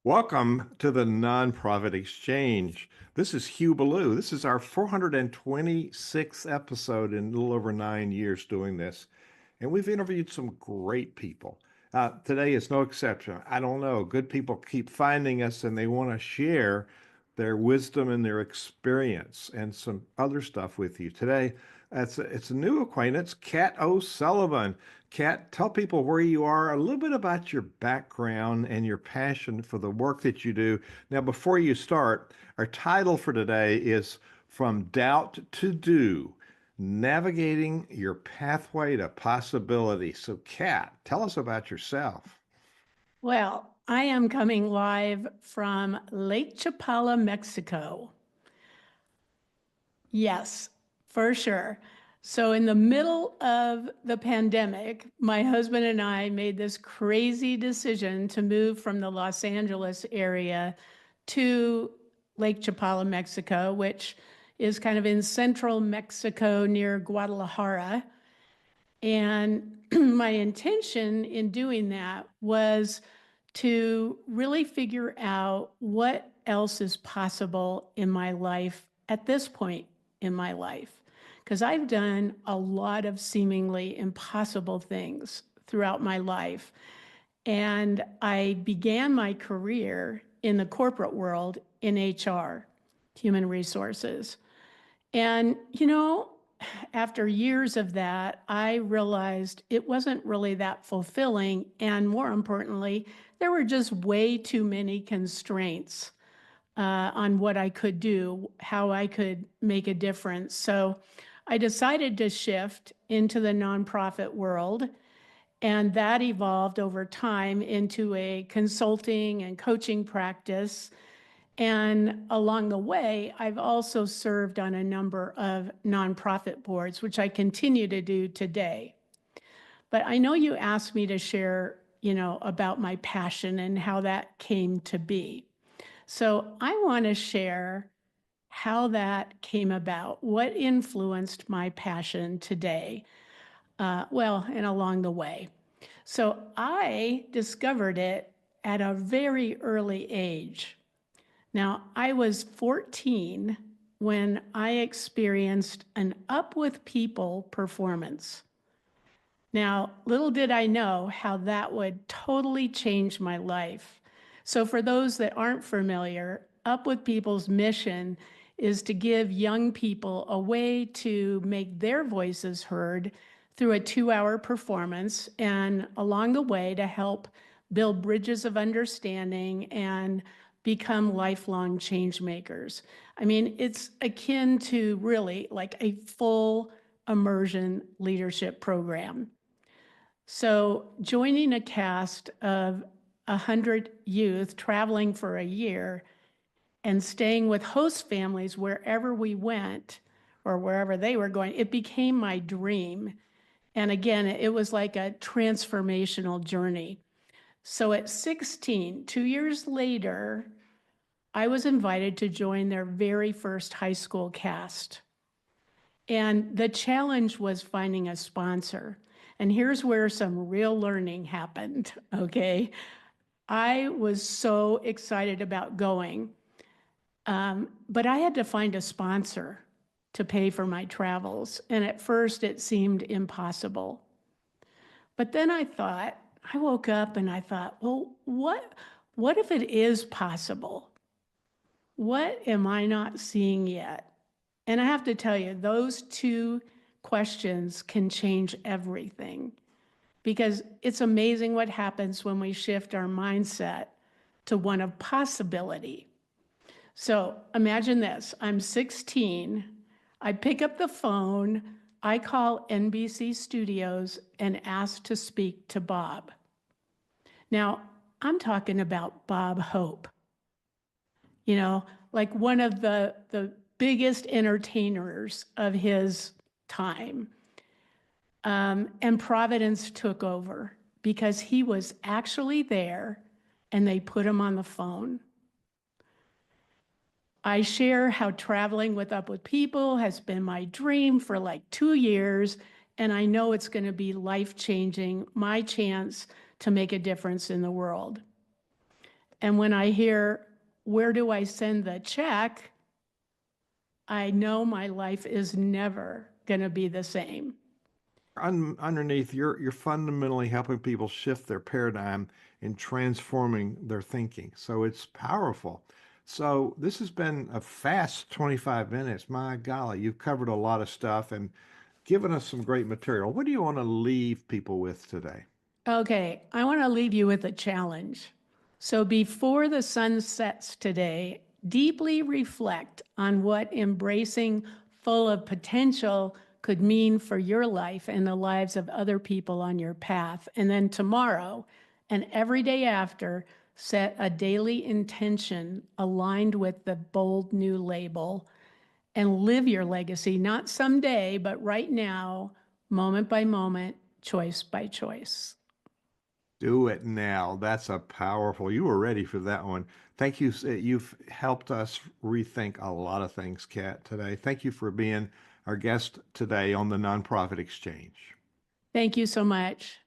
Welcome to the Nonprofit Exchange. This is Hugh Ballou. This is our 426th episode in a little over 9 years doing this. And we've interviewed some great people. Today is no exception. I don't know. Good people keep finding us and they want to share their wisdom and their experience and some other stuff with you. Today, it's a new acquaintance, Kat O'Sullivan. Kat, tell people where you are, a little bit about your background and your passion for the work that you do. Now, before you start, our title for today is From Doubt to Do, Navigating Your Pathway to Possibility. So, Kat, tell us about yourself. Well, I am coming live from Lake Chapala, Mexico. Yes, for sure. So, in the middle of the pandemic, my husband and I made this crazy decision to move from the Los Angeles area to Lake Chapala, Mexico, which is kind of in central Mexico near Guadalajara. And my intention in doing that was to really figure out what else is possible in my life at this point in my life. Because I've done a lot of seemingly impossible things throughout my life. And I began my career in the corporate world in HR, human resources. And, after years of that, I realized it wasn't really that fulfilling. And more importantly, there were just way too many constraints on what I could do, how I could make a difference. So I decided to shift into the nonprofit world. And that evolved over time into a consulting and coaching practice. And along the way, I've also served on a number of nonprofit boards, which I continue to do today. But I know you asked me to share, about my passion and how that came to be. So I want to share how that came about, what influenced my passion today, and along the way. So I discovered it at a very early age. Now, I was 14 when I experienced an Up With People performance. Now, little did I know how that would totally change my life. So, for those that aren't familiar, Up With People's mission is to give young people a way to make their voices heard through a 2-hour performance, and along the way to help build bridges of understanding and become lifelong change makers. I mean, it's akin to really like a full immersion leadership program. So joining a cast of 100 youth traveling for a year and staying with host families wherever we went or wherever they were going, it became my dream. And again, it was like a transformational journey. So at 16, 2 years later, I was invited to join their very first high school cast. And the challenge was finding a sponsor. And here's where some real learning happened, okay? I was so excited about going, but I had to find a sponsor to pay for my travels. And at first it seemed impossible. But then I woke up and I thought, well, what if it is possible? What am I not seeing yet? And I have to tell you, those two questions can change everything, because it's amazing what happens when we shift our mindset to one of possibility. So imagine this, I'm 16, I pick up the phone, I call NBC Studios and ask to speak to Bob. Now, I'm talking about Bob Hope, like one of the biggest entertainers of his time. And Providence took over because he was actually there and they put him on the phone. I share how traveling with Up With People has been my dream for like 2 years, and I know it's going to be life-changing, my chance to make a difference in the world. And when I hear, where do I send the check? I know my life is never going to be the same. Underneath, you're fundamentally helping people shift their paradigm and transforming their thinking. So it's powerful. So this has been a fast 25 minutes. My golly, you've covered a lot of stuff and given us some great material. What do you want to leave people with today? Okay, I want to leave you with a challenge. So before the sun sets today, deeply reflect on what embracing full of potential could mean for your life and the lives of other people on your path. And then tomorrow and every day after, set a daily intention aligned with the bold new label and live your legacy, not someday, but right now, moment by moment, choice by choice. Do it now. That's a powerful. You were ready for that one. Thank you. You've helped us rethink a lot of things, Kat, today. Thank you for being our guest today on the Nonprofit Exchange. Thank you so much.